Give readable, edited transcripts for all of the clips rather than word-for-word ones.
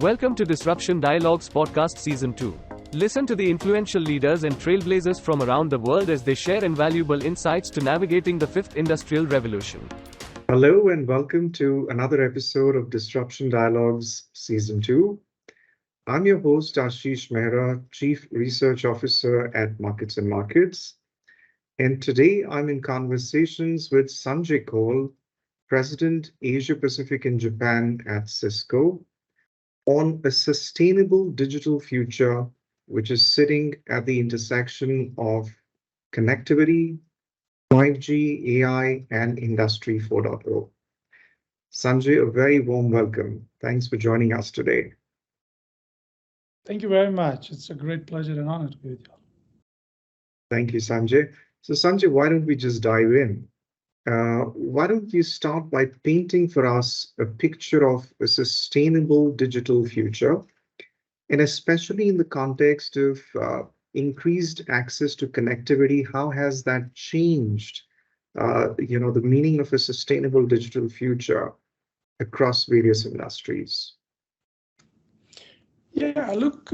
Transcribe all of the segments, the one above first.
Welcome to Disruption Dialogues Podcast Season 2. Listen to the influential leaders and trailblazers from around the world as they share invaluable insights to navigating the fifth industrial revolution. Hello and welcome to another episode of Disruption Dialogues Season 2. I'm your host, Aashish Mehra, Chief Research Officer at MarketsandMarkets. And today I'm in conversations with Sanjay Kaul, President, Asia Pacific and Japan at Cisco, on a sustainable digital future, which is sitting at the intersection of connectivity, 5G, AI, and Industry 4.0. Sanjay, a very warm welcome. Thanks for joining us today. Thank you very much. It's a great pleasure and honor to be with you. Thank you, Sanjay. So Sanjay, why don't we just dive in? Why don't you start by painting for us a picture of a sustainable digital future, and especially in the context of increased access to connectivity, how has that changed, the meaning of a sustainable digital future across various industries? Yeah, look,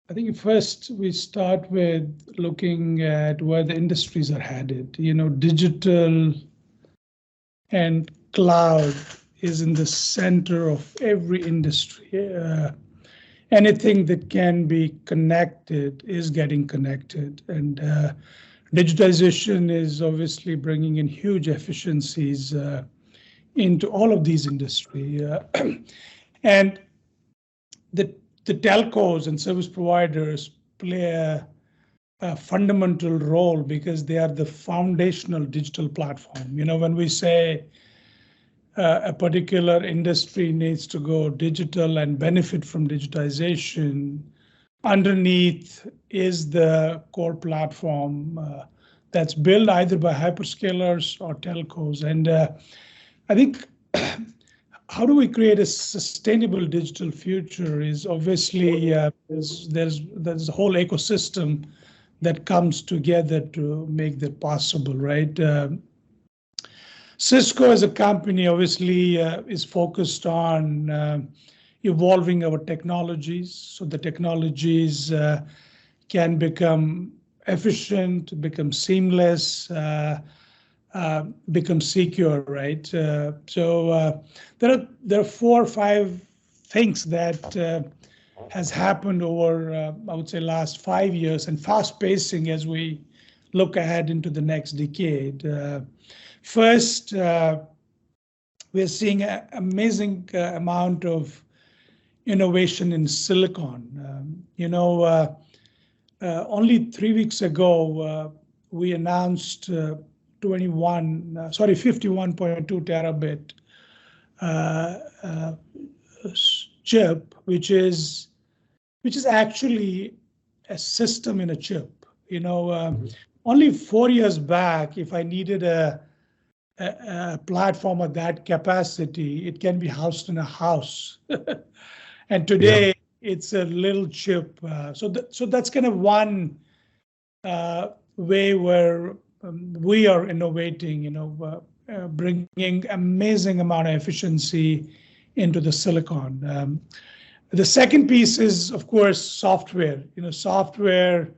I think first we start with looking at where the industries are headed. Digital and cloud is in the center of every industry. Anything that can be connected is getting connected, and digitization is obviously bringing in huge efficiencies into all of these industries. And the telcos and service providers play a fundamental role because they are the foundational digital platform. When we say a particular industry needs to go digital and benefit from digitization, underneath is the core platform that's built either by hyperscalers or telcos. And I think how do we create a sustainable digital future is obviously there's a whole ecosystem that comes together to make that possible, right? Cisco as a company obviously is focused on evolving our technologies so the technologies can become efficient, become seamless, become secure, right? So there are 4 or 5 things that has happened over, I would say, last 5 years, and fast pacing as we look ahead into the next decade. First, we're seeing an amazing amount of innovation in silicon. Only 3 weeks ago, we announced 51.2 terabit chip, which is actually a system in a chip. Only 4 years back, if I needed a platform of that capacity, it can be housed in a house. And today it's a little chip. So that's kind of one way where we are innovating, bringing amazing amount of efficiency into the silicon. The second piece is, of course, software. Software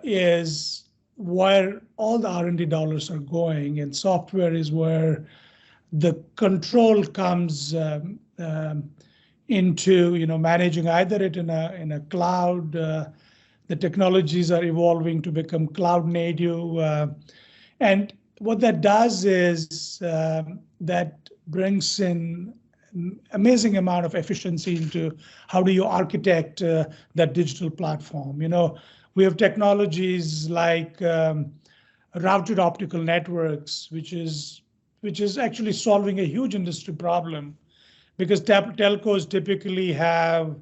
is where all the R&D dollars are going, and software is where the control comes into managing either it in a cloud. The technologies are evolving to become cloud native. And what that does is that brings in amazing amount of efficiency into how do you architect that digital platform. We have technologies like routed optical networks, which is actually solving a huge industry problem, because telcos typically have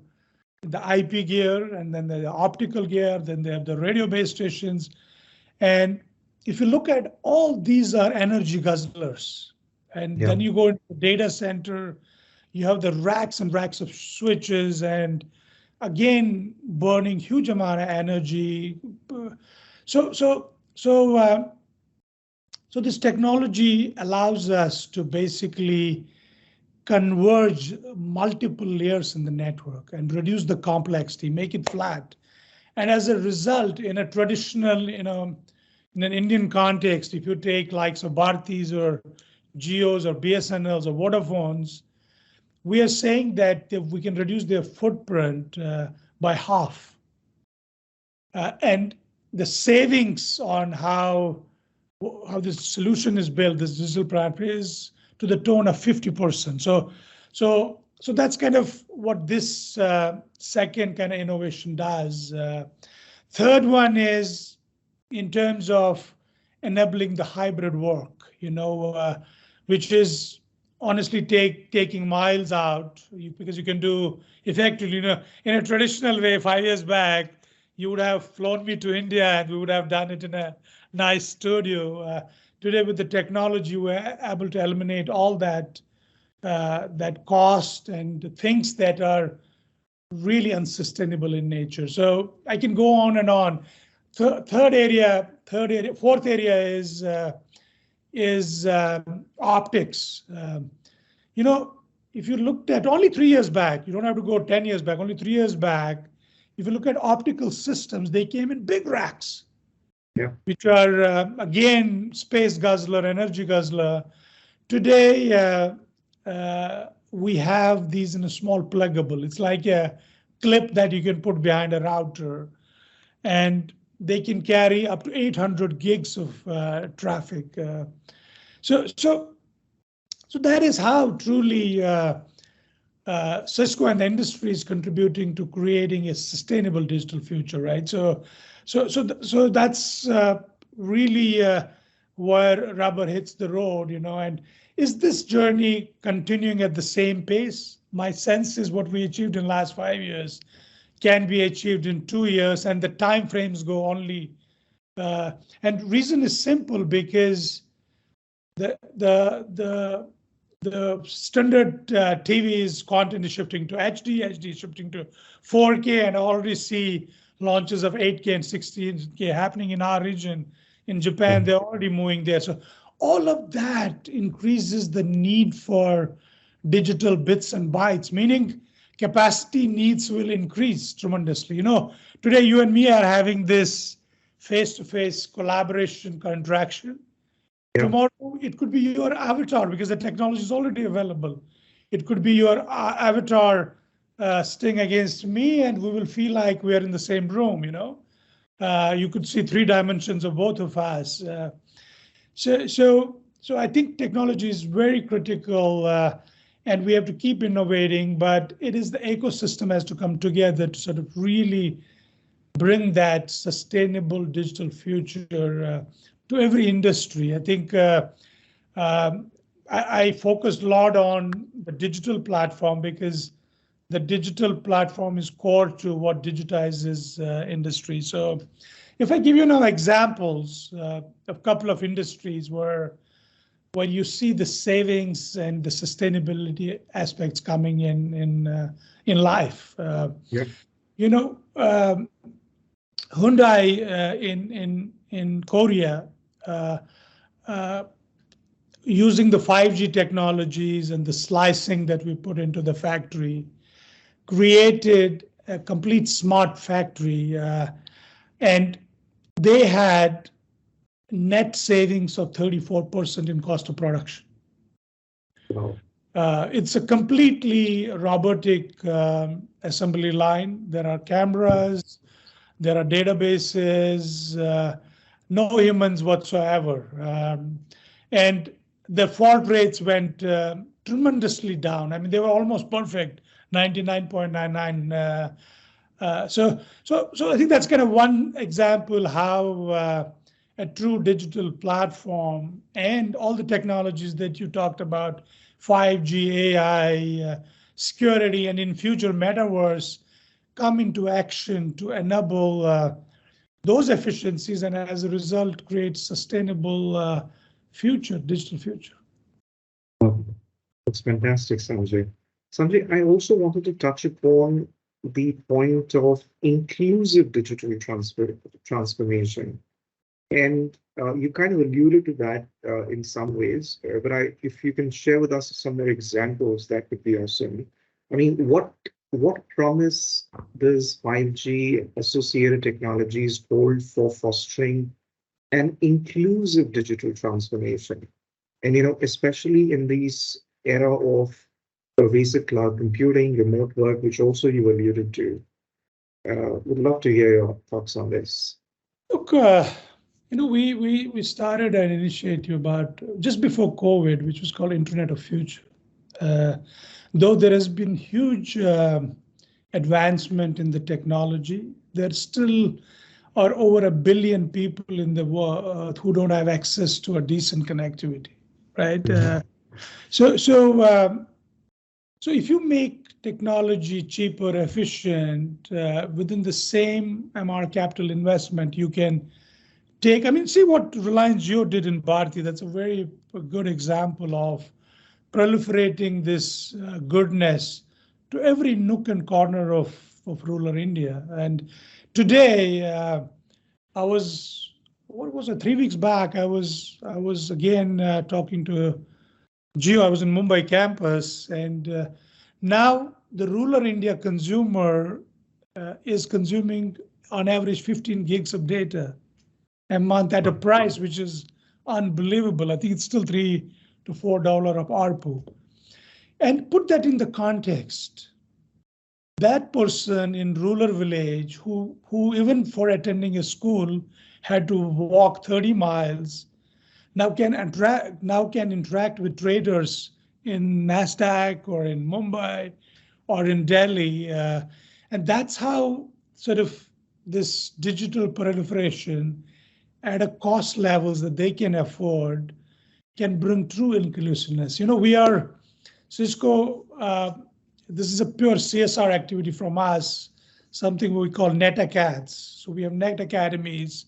the IP gear, and then the optical gear, then they have the radio base stations. And if you look at all these are energy guzzlers. And then you go into the data center, you have the racks and racks of switches, and again, burning huge amount of energy. So this technology allows us to basically converge multiple layers in the network and reduce the complexity, make it flat. And as a result, in a traditional, in an Indian context, if you take likes of Bhartis or Geos or BSNLs or Vodafones, we are saying that we can reduce their footprint by half. And the savings on how this solution is built, this digital platform, is to the tune of 50%. So that's kind of what this second kind of innovation does. Third one is in terms of enabling the hybrid work, which is honestly taking miles out, because you can do effectively, in a traditional way. 5 years back, you would have flown me to India and we would have done it in a nice studio. Today, with the technology, we're able to eliminate all that cost and things that are really unsustainable in nature. So I can go on and on. Fourth area is optics. If you looked at only 3 years back, you don't have to go 10 years back, only 3 years back, if you look at optical systems, they came in big racks, which are, again, space guzzler, energy guzzler. Today, we have these in a small pluggable. It's like a clip that you can put behind a router, and they can carry up to 800 gigs of traffic. So that is how truly Cisco and the industry is contributing to creating a sustainable digital future, right? So that's really where rubber hits the road, And is this journey continuing at the same pace? My sense is what we achieved in the last 5 years can be achieved in 2 years, and the time frames go only. And reason is simple, because the standard TV's content is shifting to HD is shifting to 4K, and I already see launches of 8K and 16K happening in our region. In Japan, they're already moving there. So all of that increases the need for digital bits and bytes, meaning capacity needs will increase tremendously. Today you and me are having this face-to-face collaboration interaction. Tomorrow, it could be your avatar, because the technology is already available. It could be your avatar sitting against me, and we will feel like we are in the same room. You could see 3 dimensions of both of us. So I think technology is very critical, and we have to keep innovating. But it is the ecosystem has to come together to sort of really bring that sustainable digital future to every industry. I think I focused a lot on the digital platform, because the digital platform is core to what digitizes industry. So if I give you now examples of a couple of industries where you see the savings and the sustainability aspects coming in life. Hyundai in Korea, using the 5G technologies and the slicing that we put into the factory, created a complete smart factory, and they had net savings of 34% in cost of production. Wow. It's a completely robotic assembly line. There are cameras, there are databases, no humans whatsoever. And the fault rates went tremendously down. I mean, they were almost perfect, 99.99. So I think that's kind of one example how a true digital platform and all the technologies that you talked about, 5G, AI, security, and in future metaverse, come into action to enable those efficiencies, and as a result, create sustainable future, digital future. That's fantastic, Sanjay. Sanjay, I also wanted to touch upon the point of inclusive digital transformation. And you kind of alluded to that in some ways, but if you can share with us some more examples, that would be awesome. I mean, what promise does 5G associated technologies hold for fostering an inclusive digital transformation? And especially in this era of pervasive cloud computing, remote work, which also you alluded to. Would love to hear your thoughts on this. Look, we started an initiative about just before COVID, which was called Internet of Future. Though there has been huge advancement in the technology, there still are over 1 billion people in the world who don't have access to a decent connectivity, right? So if you make technology cheaper, efficient, within the same amount of capital investment, you can take, see what Reliance Jio did in Bharti. That's a very good example of proliferating this goodness to every nook and corner of rural India. And today, I was, what was it, 3 weeks back, I was again talking to Jio. I was in Mumbai campus, and now the rural India consumer is consuming on average 15 gigs of data a month at a price which is unbelievable. I think it's still $3 to $4 of ARPU. And put that in the context. That person in rural village who even for attending a school had to walk 30 miles now can interact with traders in Nasdaq or in Mumbai or in Delhi. And that's how sort of this digital proliferation at a cost levels that they can afford can bring true inclusiveness. We are Cisco, this is a pure CSR activity from us, something we call Net Acads. So we have Net Academies,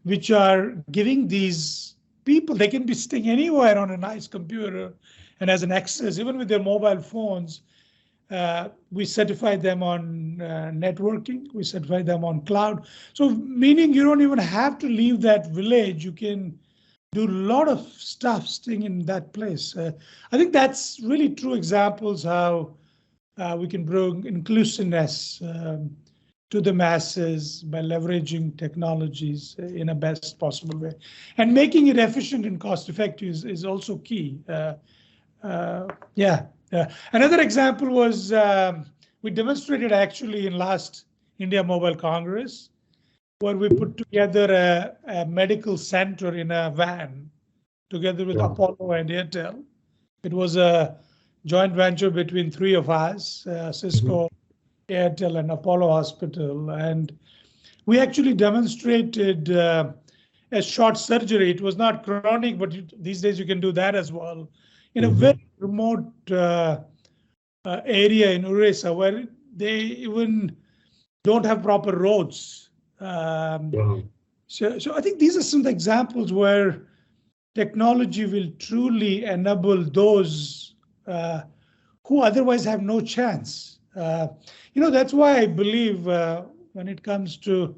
which are giving these people, they can be sitting anywhere on a nice computer and as an access, even with their mobile phones. We certify them on networking, we certify them on cloud. So meaning you don't even have to leave that village. You can do a lot of stuff staying in that place. I think that's really true examples how we can bring inclusiveness to the masses by leveraging technologies in a best possible way. And making it efficient and cost effective is also key. Another example was we demonstrated actually in last India Mobile Congress, where we put together a medical center in a van together with Apollo and Airtel. It was a joint venture between three of us, Cisco, Airtel, and Apollo Hospital. And we actually demonstrated a short surgery. It was not chronic, but these days you can do that as well. In a very remote area in Orissa where they even don't have proper roads. So I think these are some examples where technology will truly enable those who otherwise have no chance. That's why I believe when it comes to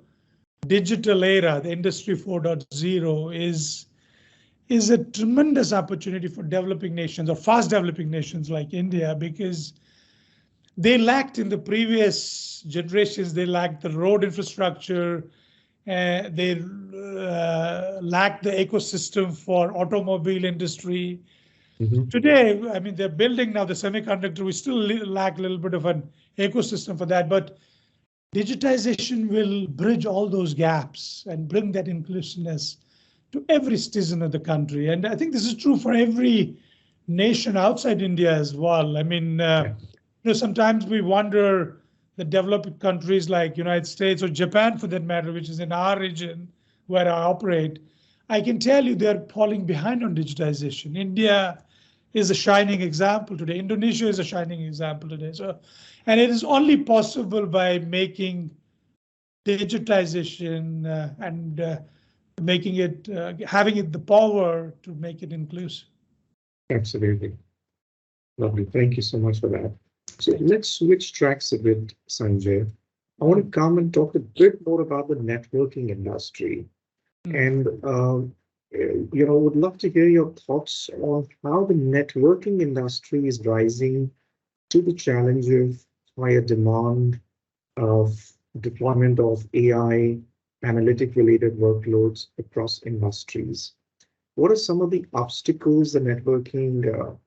digital era, the Industry 4.0 is a tremendous opportunity for developing nations or fast developing nations like India, because they lacked in the previous generations, they lacked the road infrastructure, they lacked the ecosystem for automobile industry. Today, they're building now the semiconductor. We still lack a little bit of an ecosystem for that, but digitization will bridge all those gaps and bring that inclusiveness to every citizen of the country. And I think this is true for every nation outside India as well. Sometimes we wonder the developed countries like United States or Japan, for that matter, which is in our region where I operate, I can tell you they're falling behind on digitization. India is a shining example today. Indonesia is a shining example today. And it is only possible by making digitization and making it, having it the power to make it inclusive. Absolutely. Lovely. Thank you so much for that. So let's switch tracks a bit, Sanjay. I want to come and talk a bit more about the networking industry. And would love to hear your thoughts on how the networking industry is rising to the challenge of higher demand of deployment of AI analytic related workloads across industries. What are some of the obstacles the networking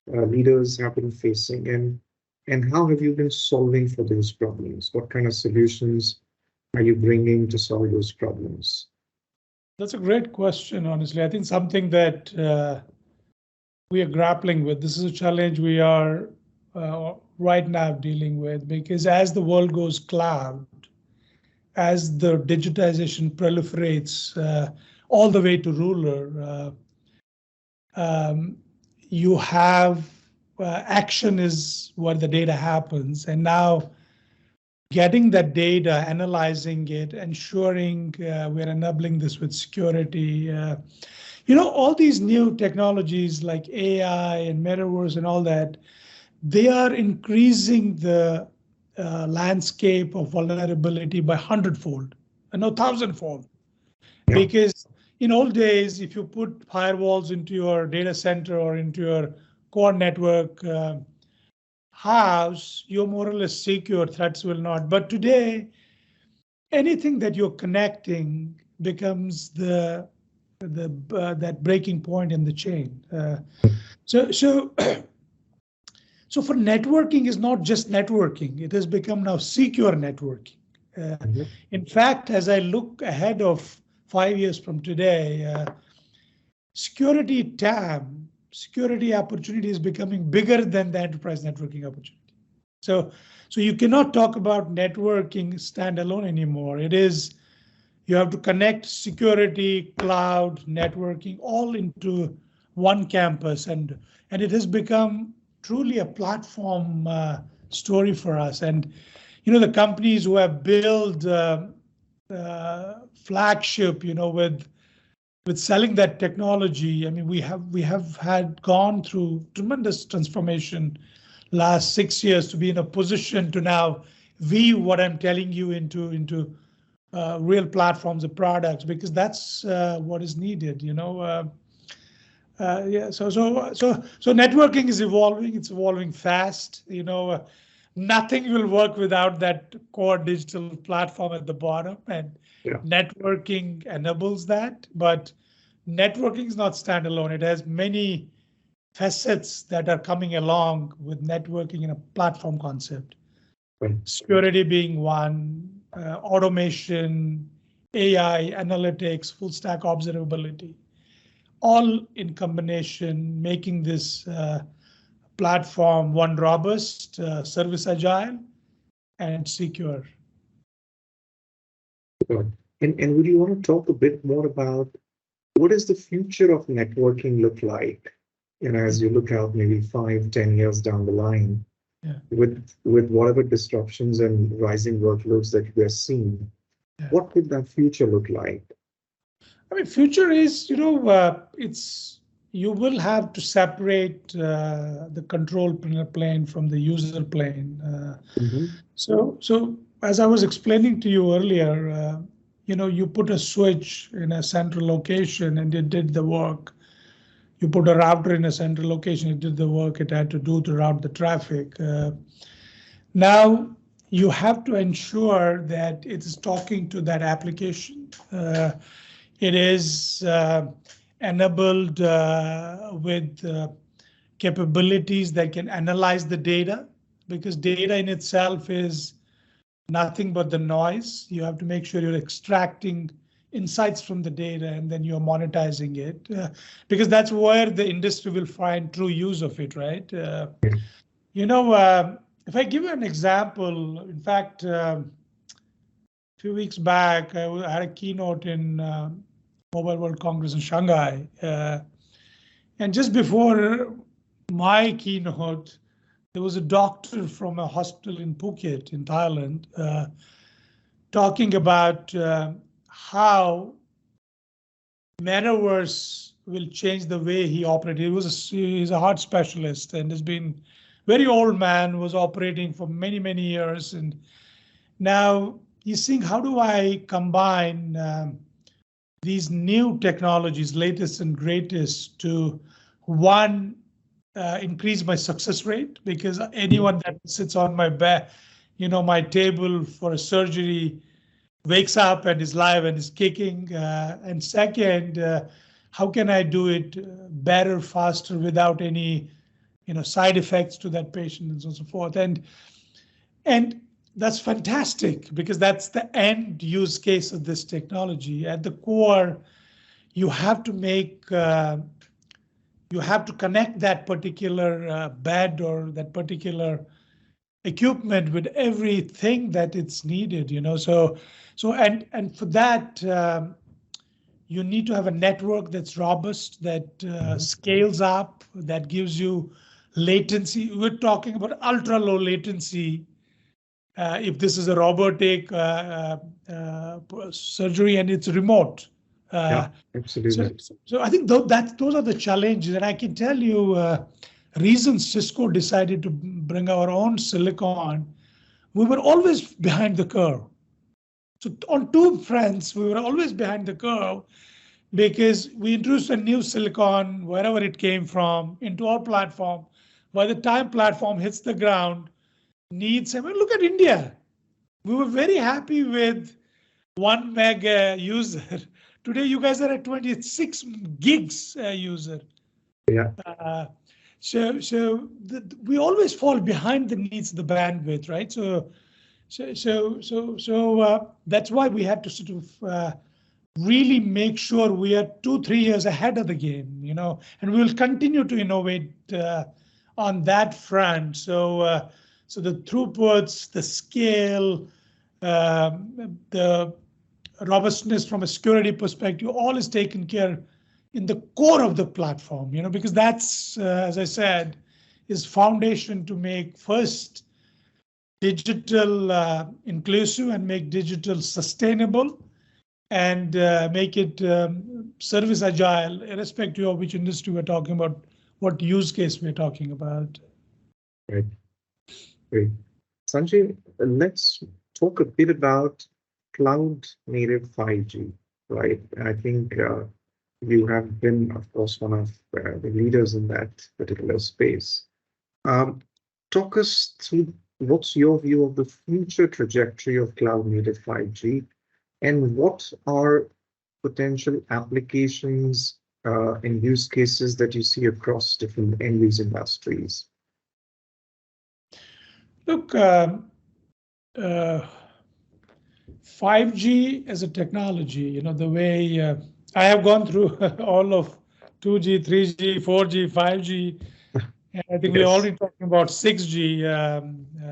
leaders have been facing, and how have you been solving for those problems? What kind of solutions are you bringing to solve those problems? That's a great question, honestly. I think something that we are grappling with. This is a challenge we are right now dealing with, because as the world goes cloud, as the digitization proliferates all the way to ruler, you have action is where the data happens. And now getting that data, analyzing it, ensuring we're enabling this with security. All these new technologies like AI and metaverse and all that, they are increasing the landscape of vulnerability by 100-fold, no, 1,000-fold. Yeah. Because in old days, if you put firewalls into your data center or into your core network house, you're more or less secure, threats will not. But today, anything that you're connecting becomes that breaking point in the chain. So for networking is not just networking, it has become now secure networking. In fact, as I look ahead of 5 years from today, security TAM, security opportunity is becoming bigger than the enterprise networking opportunity. So you cannot talk about networking standalone anymore. It is, you have to connect security, cloud, networking all into one campus, and it has become truly a platform story for us. And the companies who have built flagship, with selling that technology, I mean, we have had gone through tremendous transformation last 6 years to be in a position to now weave what I'm telling you into real platforms of products, because that's what is needed. Yeah. So networking is evolving. It's evolving fast. Nothing will work without that core digital platform at the bottom, and networking enables that. But networking is not standalone. It has many facets that are coming along with networking in a platform concept. Security being one, automation, AI, analytics, full stack observability, all in combination, making this platform one robust, service agile, and secure. And would you want to talk a bit more about what does the future of networking look like? As you look out maybe 5-10 years down the line, with whatever disruptions and rising workloads that we're seeing, what would that future look like? I mean, future is, it's, you will have to separate the control plane from the user plane. So as I was explaining to you earlier, you put a switch in a central location and it did the work. You put a router in a central location, it did the work it had to do to route the traffic. Now you have to ensure that it is talking to that application. It is enabled with capabilities that can analyze the data, because data in itself is nothing but the noise. You have to make sure you're extracting insights from the data and then you're monetizing it, because that's where the industry will find true use of it, right? If I give you an example, in fact, a few weeks back, I had a keynote in Mobile World Congress in Shanghai. And just before my keynote, there was a doctor from a hospital in Phuket in Thailand talking about how metaverse will change the way he operated. He's a heart specialist and has been very old man, was operating for many, many years. And now he's seeing, how do I combine these new technologies, latest and greatest, to one, increase my success rate, because anyone that sits on my back, my table for a surgery wakes up and is live and is kicking. And second, how can I do it better, faster, without any, side effects to that patient, and so on and so forth. And that's fantastic, because that's the end use case of this technology. At the core, you have to make, you have to connect that particular bed or that particular equipment with everything that it's needed, So and for that, you need to have a network that's robust, that scales up, that gives you latency. We're talking about ultra low latency. If this is a robotic surgery and it's remote. Yeah, absolutely. So I think those are the challenges, and I can tell you, reasons Cisco decided to bring our own silicon. We were always behind the curve. So on two fronts, we were always behind the curve, because we introduced a new silicon, wherever it came from, into our platform. By the time platform hits the ground, needs, look at India. We were very happy with 1 meg user. Today, you guys are at 26 gigs user. Yeah. We always fall behind the needs of the bandwidth, right? So that's why we had to sort of really make sure we are 2-3 years ahead of the game, and we will continue to innovate on that front. So the throughputs, the scale, the robustness from a security perspective, all is taken care in the core of the platform, because that's, as I said, is foundation to make first digital inclusive and make digital sustainable, and make it service agile, irrespective of which industry we're talking about, what use case we're talking about. Right. Great. Sanjay, let's talk a bit about cloud native 5G, right? I think you have been, of course, one of the leaders in that particular space. Talk us through what's your view of the future trajectory of cloud native 5G, and what are potential applications and use cases that you see across different end-use industries? Look, 5G as a technology, the way I have gone through all of 2G, 3G, 4G, 5G, and I think we're already talking about 6G.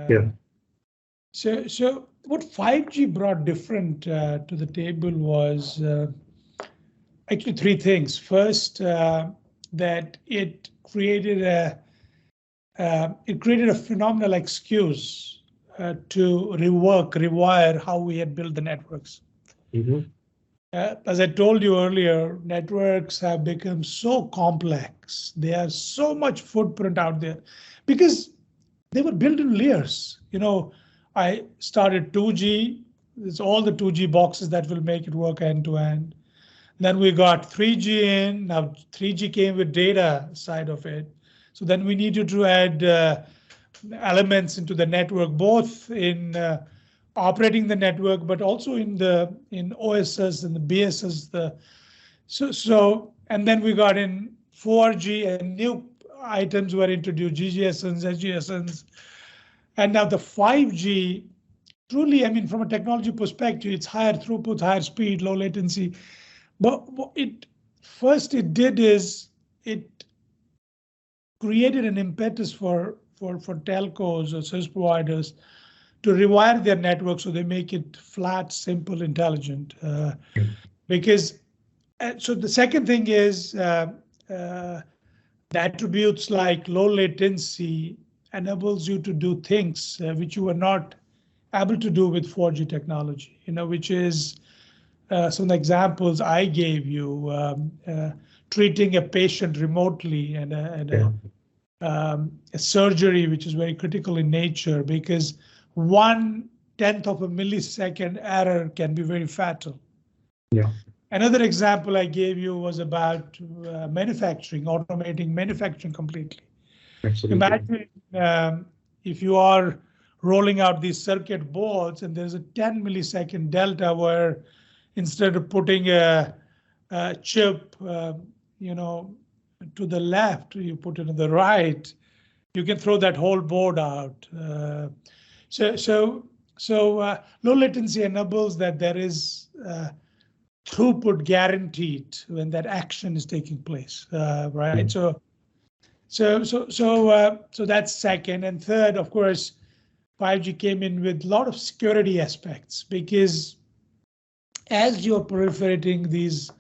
Yeah. So what 5G brought different to the table was actually three things. First, that it created a phenomenal excuse to rewire how we had built the networks. Mm-hmm. As I told you earlier, networks have become so complex. They have so much footprint out there because they were built in layers. I started 2G. It's all the 2G boxes that will make it work end to end. Then we got 3G in. Now 3G came with data side of it. So then we needed to add elements into the network, both in operating the network, but also in OSS and the BSS. And then we got in 4G, and new items were introduced, GGSNs, SGSNs, and now the 5G. Truly, from a technology perspective, it's higher throughput, higher speed, low latency. But what it did is it created an impetus for telcos or service providers to rewire their network so they make it flat, simple, intelligent. Because so the second thing is the attributes like low latency enables you to do things which you were not able to do with 4G technology. Which is some examples I gave you, treating a patient remotely and a surgery which is very critical in nature, because 1/10 of a millisecond error can be very fatal. Yeah. Another example I gave you was about manufacturing, automating manufacturing completely. Absolutely. Imagine if you are rolling out these circuit boards and there's a 10 millisecond delta where instead of putting a chip, to the left, you put it to the right, you can throw that whole board out. So low latency enables that there is throughput guaranteed when that action is taking place, right? So that's second. And third, of course, 5G came in with a lot of security aspects, because as you're proliferating these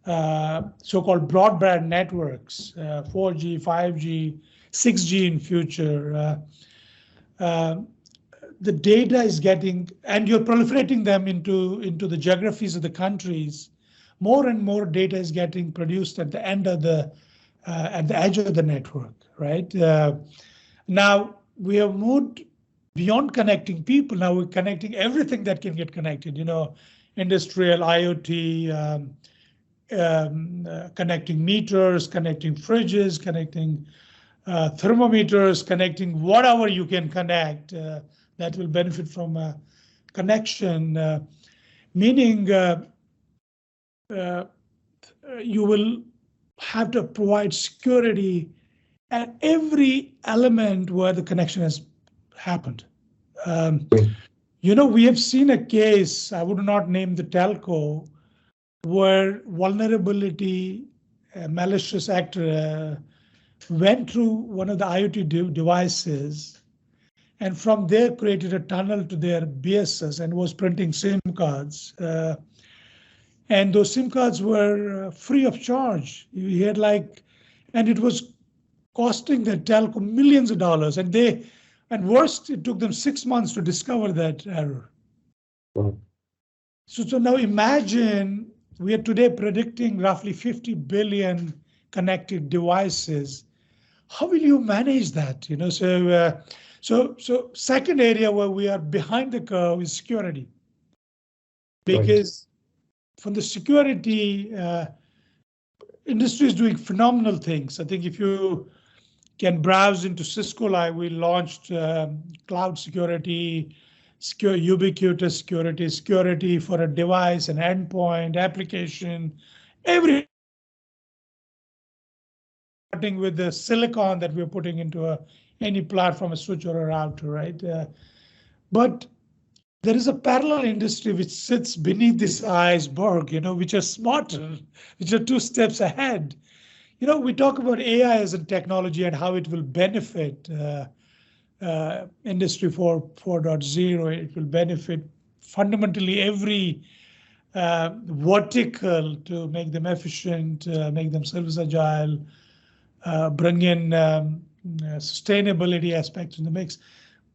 so-called broadband networks, 4G, 5G, 6G in future, the data is getting, and you're proliferating them into the geographies of the countries, more and more data is getting produced at the end of the at the edge of the network, right? Now we have moved beyond connecting people. Now we're connecting everything that can get connected. Industrial IoT, connecting meters, connecting fridges, connecting thermometers, connecting whatever you can connect that will benefit from a connection, meaning you will have to provide security at every element where the connection has happened. We have seen a case, I would not name the telco, where vulnerability, a malicious actor went through one of the IoT devices and from there created a tunnel to their BSS and was printing SIM cards. And those SIM cards were free of charge. You had and it was costing the telco millions of dollars. And worst, it took them 6 months to discover that error. Wow. So now imagine we are today predicting roughly 50 billion connected devices. How will you manage that? So second area where we are behind the curve is security, because from the security industry is doing phenomenal things. I think if you can browse into Cisco Live, we launched cloud security, ubiquitous security for a device, an endpoint, application, everything. Starting with the silicon that we're putting into any platform, a switch or a router, right? But there is a parallel industry which sits beneath this iceberg, which are smarter, which are 2 steps ahead. We talk about AI as a technology and how it will benefit Industry 4.0. It will benefit fundamentally every vertical to make them efficient, make them service agile, bring in sustainability aspects in the mix.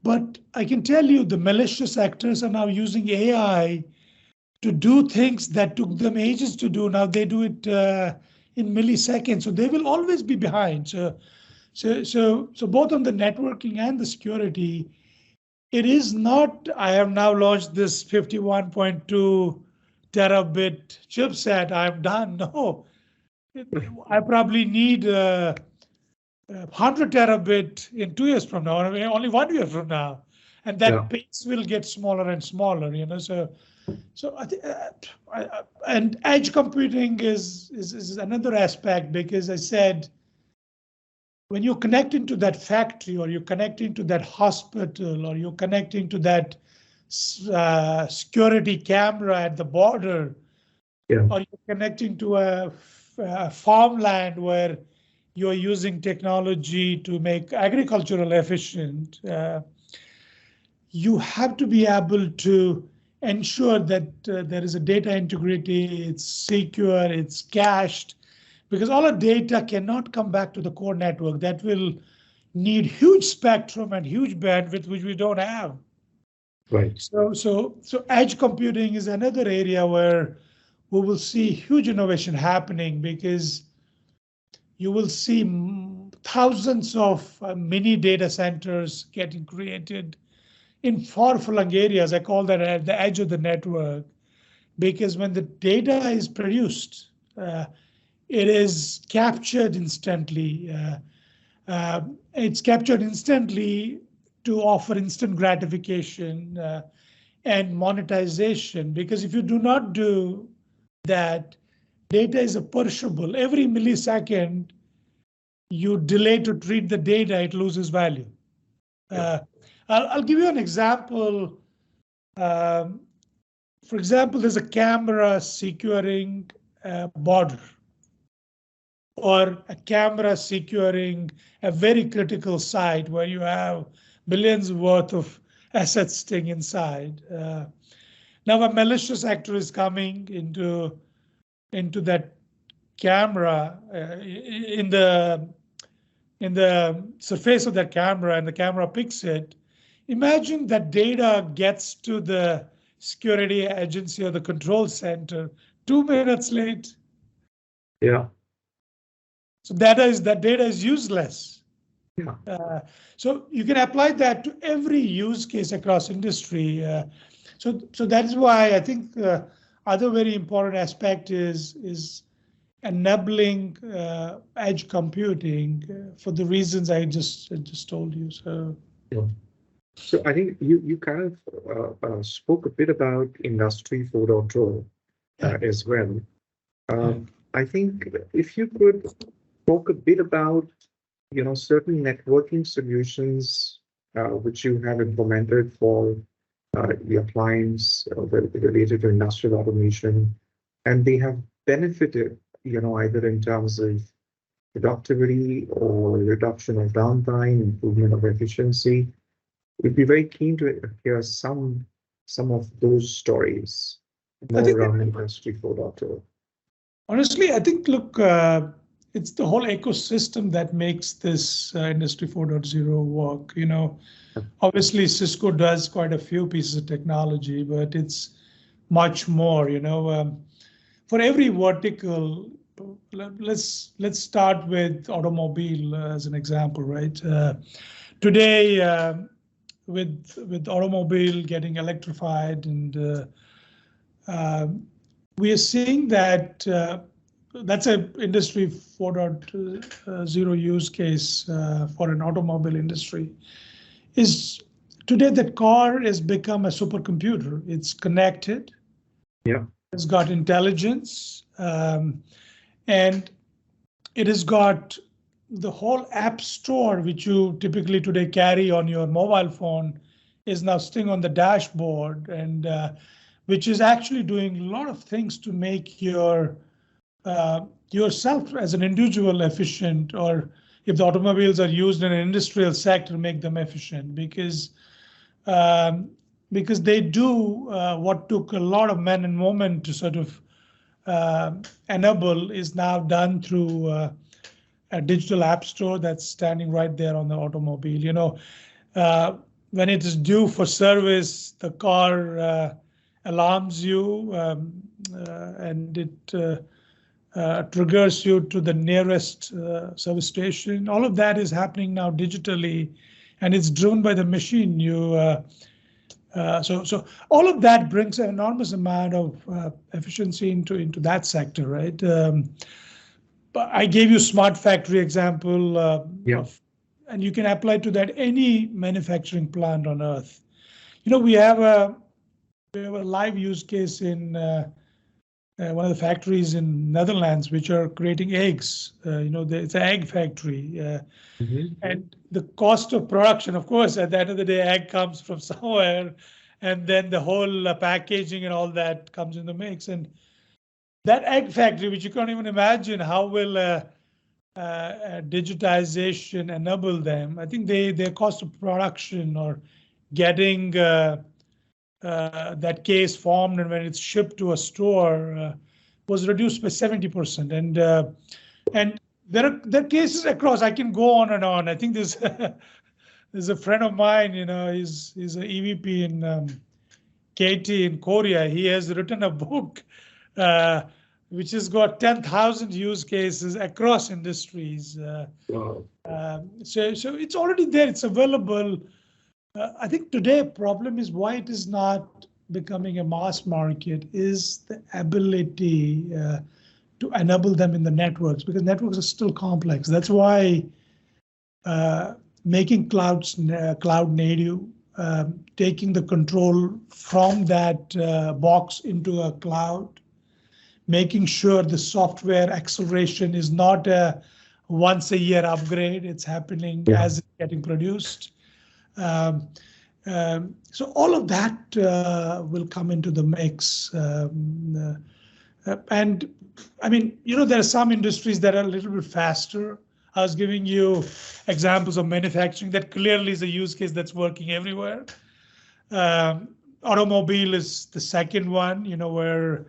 But I can tell you the malicious actors are now using AI to do things that took them ages to do. Now they do it in milliseconds, so they will always be behind. So both on the networking and the security, it is not, I have now launched this 51.2 terabit chipset, I'm done. No, I probably need 100 terabit in 2 years from now, or only 1 year from now, and that pace will get smaller and smaller. So I think, and edge computing is another aspect, because I said, when you connect into that factory, or you connect into that hospital, or you're connecting to that security camera at the border, or you're connecting to a farmland where you're using technology to make agricultural efficient, you have to be able to ensure that there is a data integrity, it's secure, it's cached, because all the data cannot come back to the core network. That will need huge spectrum and huge bandwidth, which we don't have. Right. So edge computing is another area where we will see huge innovation happening, because you will see thousands of mini data centers getting created in far-flung areas. I call that at the edge of the network. because when the data is produced, it is captured instantly. It's captured instantly to offer instant gratification and monetization, because if you do not do that, data is a perishable. Every millisecond you delay to treat the data, it loses value. I'll give you an example. For example, there's a camera securing a border, or a camera securing a very critical site where you have billions worth of assets staying inside. Now a malicious actor is coming into that camera, in the surface of that camera, and the camera picks it. Imagine that data gets to the security agency or the control center 2 minutes late. Yeah. So that data is useless. Yeah. So you can apply that to every use case across industry. So that is why I think other very important aspect is enabling edge computing for the reasons I just told you. So. Yeah. So I think you kind of spoke a bit about Industry 4.0 as well. I think if you could talk a bit about, certain networking solutions which you have implemented for your clients related to industrial automation, and they have benefited, either in terms of productivity or reduction of downtime, improvement of efficiency. We'd be very keen to hear some of those stories more around Industry 4.0. Honestly, I think, look, it's the whole ecosystem that makes this Industry 4.0 work. Obviously Cisco does quite a few pieces of technology, but it's much more. For every vertical, let's start with automobile as an example, right? Today, with automobile getting electrified, and we are seeing that that's a Industry 4.0 use case for an automobile industry. Is today the car has become a supercomputer. It's connected. Yeah. It's got intelligence, and it has got the whole app store, which you typically today carry on your mobile phone, is now sitting on the dashboard, and which is actually doing a lot of things to make yourself as an individual efficient, or if the automobiles are used in an industrial sector, make them efficient, because they do what took a lot of men and women to sort of enable is now done through a digital app store that's standing right there on the automobile. When it is due for service, the car alarms you, and it triggers you to the nearest service station. All of that is happening now digitally, and it's driven by the machine. So all of that brings an enormous amount of efficiency into that sector, right? But I gave you smart factory example, and you can apply to that any manufacturing plant on earth. We have a live use case in one of the factories in Netherlands, which are creating eggs. It's an egg factory, and the cost of production, of course, at the end of the day, egg comes from somewhere, and then the whole packaging and all that comes in the mix. And that egg factory, which you can't even imagine, how will digitization enable them? I think their cost of production or getting that case formed and when it's shipped to a store was reduced by 70%. And there are cases across. I can go on and on. I think there's a friend of mine. He's an EVP in KT in Korea. He has written a book which has got 10,000 use cases across industries. Wow. So it's already there. It's available. I think today problem is why it is not becoming a mass market is the ability to enable them in the networks, because networks are still complex. That's why making cloud native, taking the control from that box into a cloud, making sure the software acceleration is not a once a year upgrade, it's happening as it's getting produced. So all of that will come into the mix. And I mean, there are some industries that are a little bit faster. I was giving you examples of manufacturing that clearly is a use case that's working everywhere. Automobile is the second one, where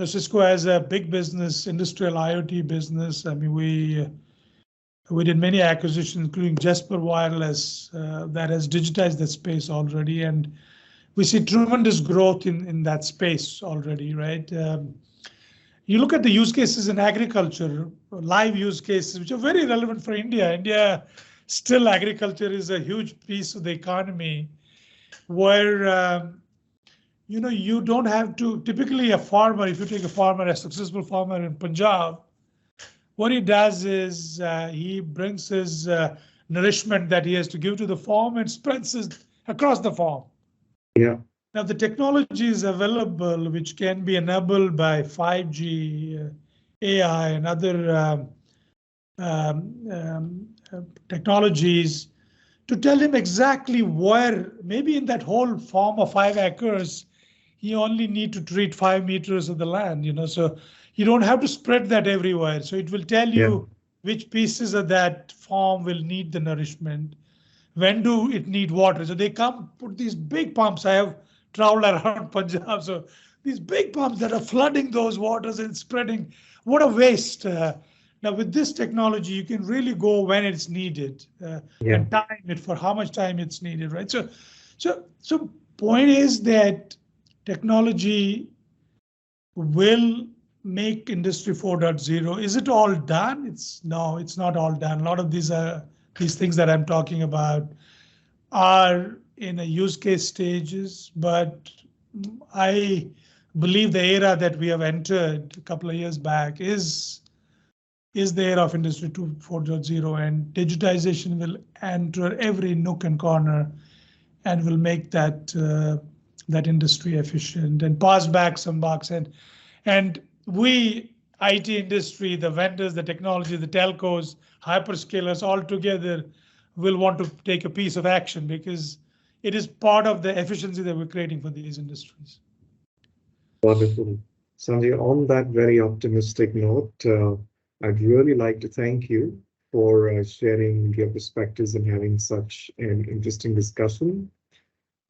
Cisco has a big business, industrial IoT business. I mean, we did many acquisitions, including Jasper Wireless, that has digitized that space already, and we see tremendous growth in that space already, right? You look at the use cases in agriculture, live use cases, which are very relevant for India. India, still agriculture is a huge piece of the economy, where you don't have to, typically a farmer, if you take a successful farmer in Punjab, what he does is he brings his nourishment that he has to give to the farm and spreads it across the farm. Yeah. Now the technology is available, which can be enabled by 5G, AI, and other technologies to tell him exactly where, maybe in that whole farm of 5 acres, he only need to treat 5 meters of the land, so you don't have to spread that everywhere. So it will tell you which pieces of that farm will need the nourishment, when do it need water. So they put these big pumps. I have traveled around Punjab, so these big pumps that are flooding those waters and spreading. What a waste. Now with this technology, you can really go when it's needed and time it for how much time it's needed, right? So point is that technology will make Industry 4.0. Is it all done? No, it's not all done. A lot of these things that I'm talking about are in a use case stages, but I believe the era that we have entered a couple of years back is the era of Industry 4.0, and digitization will enter every nook and corner and will make that industry efficient and pass back some bucks. And we, IT industry, the vendors, the technology, the telcos, hyperscalers all together will want to take a piece of action, because it is part of the efficiency that we're creating for these industries. Wonderful. Sanjay, on that very optimistic note, I'd really like to thank you for sharing your perspectives and having such an interesting discussion.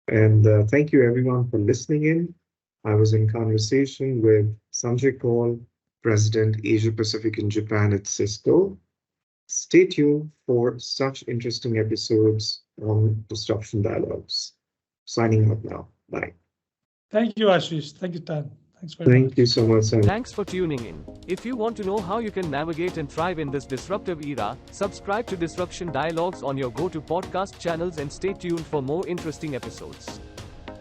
And thank you everyone for listening in. I was in conversation with Sanjay Kaul, President Asia Pacific and Japan at Cisco. Stay tuned for such interesting episodes on Disruption Dialogues. Signing out now. Bye. Thank you, Ashish. Thank you, Tan. Thanks very much. Thank you so much, Sanjay. Thanks for tuning in. If you want to know how you can navigate and thrive in this disruptive era, subscribe to Disruption Dialogues on your go-to podcast channels and stay tuned for more interesting episodes.